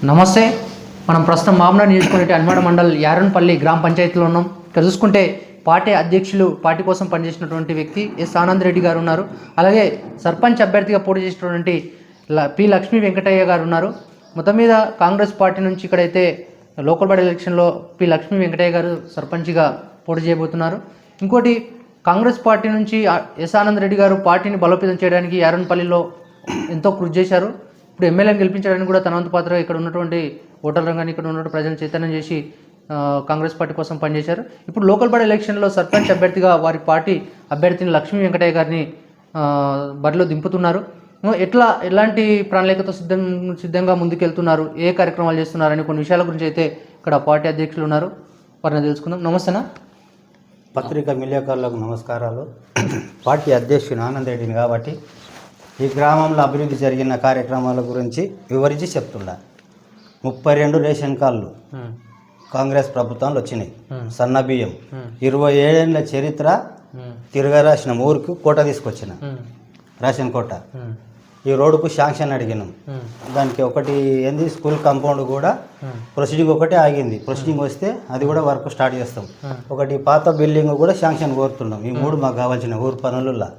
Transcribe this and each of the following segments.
నమస్తే. మనం ప్రస్తుతం మామనాడు నియోజకవర్గం అన్వాడ మండల్ యారన్పల్లి గ్రామ పంచాయతీలో ఉన్నాం. ఇక్కడ చూసుకుంటే పార్టీ అధ్యక్షులు, పార్టీ కోసం పనిచేసినటువంటి వ్యక్తి ఎస్ ఆనంద్ రెడ్డి గారు ఉన్నారు. అలాగే సర్పంచ్ అభ్యర్థిగా పోటీ చేసినటువంటి పి లక్ష్మీ వెంకటయ్య గారు ఉన్నారు. మొత్తం మీద కాంగ్రెస్ పార్టీ నుంచి ఇక్కడైతే లోకల్ బాడీ ఎలక్షన్లో పి లక్ష్మీ వెంకటయ్య గారు సర్పంచ్గా పోటీ చేయబోతున్నారు. ఇంకోటి, కాంగ్రెస్ పార్టీ నుంచి ఎస్ ఆనంద్ రెడ్డి గారు పార్టీని బలోపేతం చేయడానికి యారన్పల్లిలో ఎంతో కృషి చేశారు. ఇప్పుడు ఎమ్మెల్యేని గెలిపించడానికి కూడా తన వంతు పాత్ర ఇక్కడ ఉన్నటువంటి ఓటర్లు కానీ ఇక్కడ ఉన్నటువంటి ప్రజలను చైతన్యం చేసి కాంగ్రెస్ పార్టీ కోసం పనిచేశారు. ఇప్పుడు లోకల్ బాడీ ఎలక్షన్లో సర్పంచ్ అభ్యర్థిగా వారి పార్టీ అభ్యర్థిని లక్ష్మీ వెంకటయ్య గారిని బరిలో దింపుతున్నారు. ఎలాంటి ప్రణాళికతో సిద్ధంగా ముందుకెళ్తున్నారు, ఏ కార్యక్రమాలు చేస్తున్నారని కొన్ని విషయాల గురించి అయితే ఇక్కడ పార్టీ అధ్యక్షులు ఉన్నారు, వారిని తెలుసుకుందాం. నమస్తేనా. పత్రికా విలేకరులకు నమస్కారాలు. పార్టీ అధ్యక్షుడు ఆనంద్ రెడ్డిని కాబట్టి ఈ గ్రామంలో అభివృద్ధి జరిగిన కార్యక్రమాల గురించి వివరించి చెప్తున్నా. 32 రేషన్ కార్డులు కాంగ్రెస్ ప్రభుత్వంలో వచ్చినాయి. సన్న బియ్యం 27 ఏళ్ళ చరిత్ర తిరగరాసిన ఊరికి కోట తీసుకొచ్చిన రేషన్ కోట. ఈ రోడ్డుకు శాంక్షన్ అడిగినాం. దానికి ఒకటి ఏంది, స్కూల్ కాంపౌండ్ కూడా ప్రొసీడింగ్ ఒకటే ఆగింది. ప్రొసీడింగ్ వస్తే అది కూడా వర్క్ స్టార్ట్ చేస్తాం. ఒకటి పాత బిల్డింగ్ కూడా శాంక్షన్ కోరుతున్నాం. ఈ 3 మాకు కావాల్సిన ఊరు పనులలో.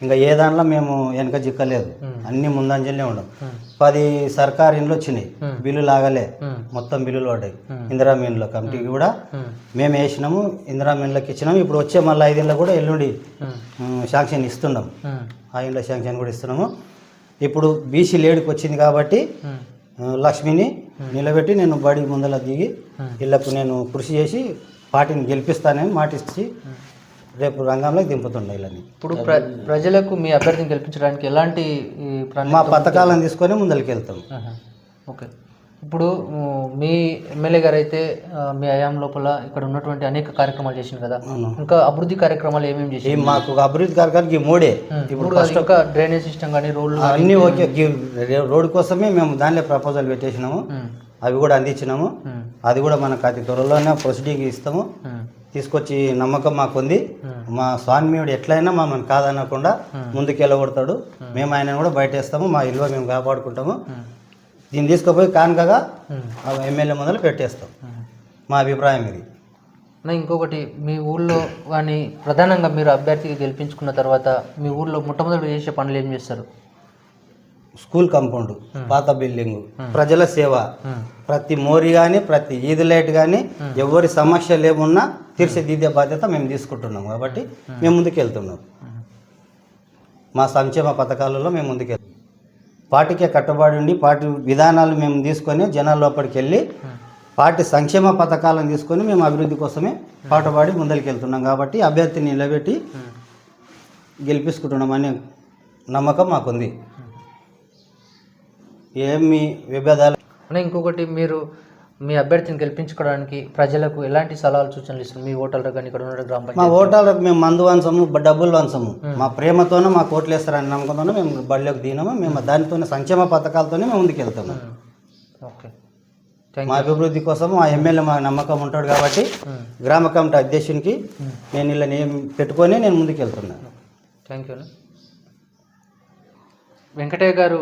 ఇంకా ఏ దాంట్లో మేము వెనక చిక్కలేదు, అన్ని ముందంజలే ఉన్నాం. 10 సర్కారు ఇండ్లు వచ్చినాయి, బిల్లులు ఆగలే, మొత్తం బిల్లులు పడ్డాయి. ఇందిరా మీన్లో కమిటీకి కూడా మేము వేసినాము, ఇందిరా మీన్లోకి ఇచ్చినాము. ఇప్పుడు వచ్చే మళ్ళీ 5 ఇండ్ల కూడా ఎల్లుండి శాంక్షన్ ఇస్తున్నాం. ఆ ఇండ్ల శాంక్షన్ కూడా ఇస్తున్నాము. ఇప్పుడు బీసీ లేడుకి వచ్చింది కాబట్టి లక్ష్మిని నిలబెట్టి నేను బడి ముందల దిగి ఇళ్లకు నేను కృషి చేసి పార్టీని గెలిపిస్తానని మాటిచ్చి రేపు రంగంలోకి దింపుతుండే. ఇలా ఇప్పుడు ప్రజలకు మీ అభ్యర్థిని గెలిపించడానికి ఎలాంటి మా పథకాలను తీసుకొని ముందరికి వెళ్తాం. ఓకే. ఇప్పుడు మీ ఎమ్మెల్యే గారు అయితే మీ హయాం లోపల ఇక్కడ ఉన్నటువంటి అనేక కార్యక్రమాలు చేసింది కదా, ఇంకా అభివృద్ధి కార్యక్రమాలు ఏమేమి చేసి? మాకు అభివృద్ధి కార్యక్రమాలు ఈ 3 ఇప్పుడు ఇంకా డ్రైనేజ్ సిస్టమ్ కానీ రోడ్లు అన్నీ ఓకే. రోడ్డు కోసమే మేము దానిలో ప్రపోజల్ పెట్టేసినాము, అవి కూడా అందించినాము. అది కూడా మనకు అతి త్వరలోనే ప్రొసీడింగ్ ఇస్తాము. తీసుకొచ్చి నమ్మకం మాకుంది. మా స్వామియుడు ఎట్లయినా మమ్మల్ని కాదనకుండా ముందుకు వెళ్ళగొడతాడు. మేము ఆయన కూడా బయట వేస్తాము, మా ఇల్లు మేము కాపాడుకుంటాము. దీన్ని తీసుకుపోయి కానుకగా ఎమ్మెల్యే ముందర పెట్టేస్తాం. మా అభిప్రాయం ఇది. ఇంకొకటి, మీ ఊళ్ళో కానీ ప్రధానంగా మీరు అభ్యర్థికి గెలిపించుకున్న తర్వాత మీ ఊళ్ళో మొట్టమొదటి చేసే పనులు ఏం చేస్తారు? స్కూల్ కాంపౌండ్, పాత బిల్డింగ్, ప్రజల సేవ, ప్రతి మోరి కానీ ప్రతి ఈది లైట్ కానీ ఎవరి సమస్యలు ఏమున్నా తీర్చిదిద్దే బాధ్యత మేము తీసుకుంటున్నాం. కాబట్టి మేము ముందుకు వెళ్తున్నాం. మా సంక్షేమ పథకాలలో మేము ముందుకెళ్తాం. పార్టీకే కట్టుబడి ఉండి పార్టీ విధానాలు మేము తీసుకొని జనాల లోపలికి వెళ్ళి పార్టీ సంక్షేమ పథకాలను తీసుకొని మేము అభివృద్ధి కోసమే పాటుపడి ముందరికి వెళ్తున్నాం. కాబట్టి అభ్యర్థిని నిలబెట్టి గెలిపించుకుంటున్నామనే నమ్మకం మాకుంది. ఏమి విభేదాలు. ఇంకొకటి, మీరు మీ అభ్యర్థిని గెలిపించుకోవడానికి ప్రజలకు ఎలాంటి సలహాలు సూచనలు ఇస్తారు? మీ ఓటర్లకు కానీ ఇక్కడ ఉన్న గ్రామ మా ఓటర్లకు మేము మందు వంచము, డబ్బులు వంచము. మా ప్రేమతోనే మాకు ఓట్లు వేస్తారని నమ్మకంతోనే మేము బడిలోకి దిగినాము. మేము దానితోనే సంక్షేమ పథకాలతోనే మేము ముందుకు వెళ్తాము. ఓకే. మా అభివృద్ధి కోసం మా ఎమ్మెల్యే మాకు నమ్మకం ఉంటాడు కాబట్టి గ్రామ కమిటీ అధ్యక్షునికి నేను ఇలా పెట్టుకొని నేను ముందుకు వెళ్తున్నాను. Thank you. వెంకటయ్య గారు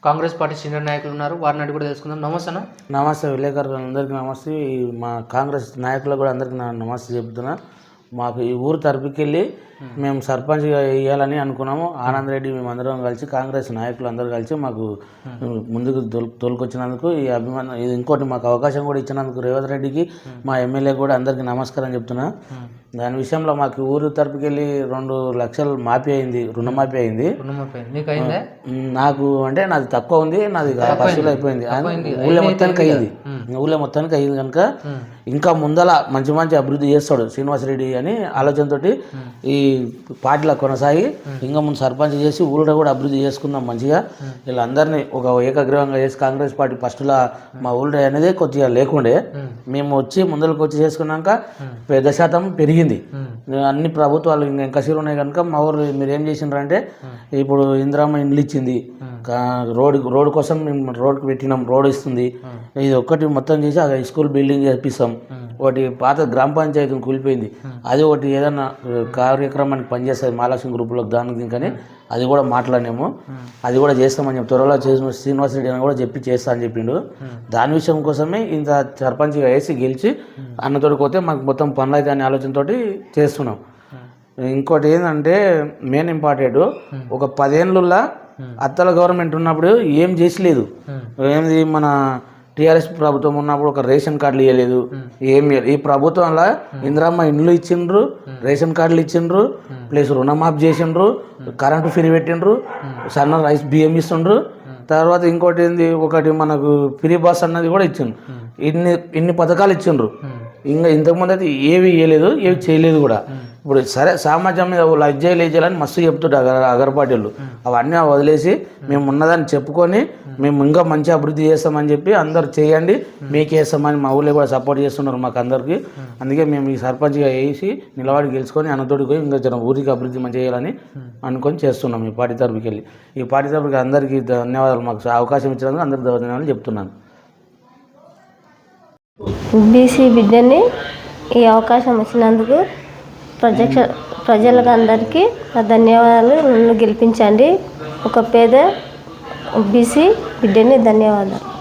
కాంగ్రెస్ పార్టీ సీనియర్ నాయకులు ఉన్నారు, వారిని అడిగి కూడా తెలుసుకుందాం. నమస్తే. నమస్తే విలేకరులందరికీ నమస్తే. మా కాంగ్రెస్ నాయకులకు కూడా అందరికీ నమస్తే చెప్తున్నా. మాకు ఈ ఊరు తరపుకెళ్ళి మేము సర్పంచ్గా వేయాలని అనుకున్నాము. ఆనంద్ రెడ్డి మేమందరం కలిసి కాంగ్రెస్ నాయకులు అందరూ కలిసి మాకు ముందుకు తోలుకొచ్చినందుకు ఈ అభిమానం, ఇది ఇంకోటి మాకు అవకాశం కూడా ఇచ్చినందుకు రేవంత్ రెడ్డికి మా ఎమ్మెల్యే కూడా అందరికీ నమస్కారం చెప్తున్నా. దాని విషయంలో మాకు ఊరు తరపుకెళ్ళి 2 లక్షలు మాఫీ అయింది, రుణమాఫీ అయింది. నాకు అంటే నాది తక్కువ ఉంది, నాది పశువులు అయిపోయింది. ఊళ్ళో మొత్తానికి అయింది కనుక ఇంకా ముందల మంచి మంచి అభివృద్ధి చేస్తాడు శ్రీనివాసరెడ్డి అని ఆలోచనతో ఈ పార్టీలో కొనసాగి ఇంకా ముందు సర్పంచ్ చేసి ఊళ్ళో కూడా అభివృద్ధి చేసుకుందాం మంచిగా. వీళ్ళందరినీ ఒక ఏకగ్రీవంగా చేసి కాంగ్రెస్ పార్టీ ఫస్ట్లో మా ఊళ్ళో అనేది కొద్దిగా లేకుండే, మేము వచ్చి ముందరకు వచ్చి చేసుకున్నాక పెద్ద శాతం పెరిగింది. అన్ని ప్రభుత్వాలు ఇంకా కసిరు ఉన్నాయి కనుక మా ఊరు మీరు ఏం చేసిండ్రంటే ఇప్పుడు ఇందిరామ్మ ఇండ్లు ఇచ్చింది, రోడ్డు కోసం మేము రోడ్డుకి పెట్టినాం, రోడ్ ఇస్తుంది. ఇది ఒక్కటి మొత్తం చేసి ఆ స్కూల్ బిల్డింగ్ చేపిస్తాం. ఒకటి పాత గ్రామ పంచాయతీని కూలిపోయింది, అది ఒకటి ఏదన్నా కార్యక్రమానికి పనిచేస్తుంది మహాలక్ష్మి గ్రూపులో దానికి దీనికని అది కూడా మాట్లాడినాము, అది కూడా చేస్తామని చెప్పి త్వరలో చేసిన శ్రీనివాస్ రెడ్డి అని కూడా చెప్పి చేస్తా అని చెప్పిండు. దాని విషయం కోసమే ఇంత సర్పంచ్గా వేసి గెలిచి అన్నతోటి పోతే మాకు మొత్తం పనులు అయితే అనే ఆలోచనతోటి చేస్తున్నాం. ఇంకోటి ఏంటంటే మెయిన్ ఇంపార్టెంట్, ఒక 10 ఏళ్ళుల్లా అత్తల గవర్నమెంట్ ఉన్నప్పుడు ఏం చేసలేదు. ఏంది మన టీఆర్ఎస్ ప్రభుత్వం ఉన్నప్పుడు ఒక రేషన్ కార్డులు ఇవ్వలేదు, ఏం ఇవ్వలేదు. ఈ ప్రభుత్వంలో ఇందిరమ్మ ఇండ్లు ఇచ్చిండ్రు, రేషన్ కార్డులు ఇచ్చిండ్రు, ప్లస్ రుణమాఫీ చేసిండ్రు, కరెంటు ఫ్రీ పెట్టిండ్రు, సన్న రైస్ బియ్యం ఇస్తుండ్రు. తర్వాత ఇంకోటి ఏంది, ఒకటి మనకు ఫ్రీ బస్ అన్నది కూడా ఇచ్చిండ్రు. ఇన్ని పథకాలు ఇచ్చిండ్రు. ఇంకా ఇంతకుముందు అయితే ఏవి ఇవ్వలేదు, ఏవి చేయలేదు కూడా. ఇప్పుడు సరే సమాజం మీద లజ్జేయాలని మస్తు చెప్తుంటారు అగరపాటిళ్ళు. అవన్నీ వదిలేసి మేము ఉన్నదాన్ని చెప్పుకొని మేము ఇంకా మంచి అభివృద్ధి చేస్తామని చెప్పి అందరు చేయండి, మీకేస్తామని మా ఊళ్ళో కూడా సపోర్ట్ చేస్తున్నారు మాకు అందరికీ. అందుకే మేము ఈ సర్పంచ్గా వేసి నిలబడి గెలుచుకొని అన్నతోడికి పోయి ఇంకా జనం ఊరికి అభివృద్ధి మంచి చేయాలని అనుకొని చేస్తున్నాం ఈ పార్టీ తరపుకి వెళ్ళి. ఈ పార్టీ తరపుకి అందరికీ ధన్యవాదాలు, మాకు అవకాశం ఇచ్చినందుకు అందరికీ ధన్యవాదాలు చెప్తున్నాను. బీసీ బిడ్డని ఈ అవకాశం ఇచ్చినందుకు ప్రజలకు అందరికీ ధన్యవాదాలు. నన్ను గెలిపించండి. ఒక పేద బీసీ బిడ్డని ధన్యవాదాలు.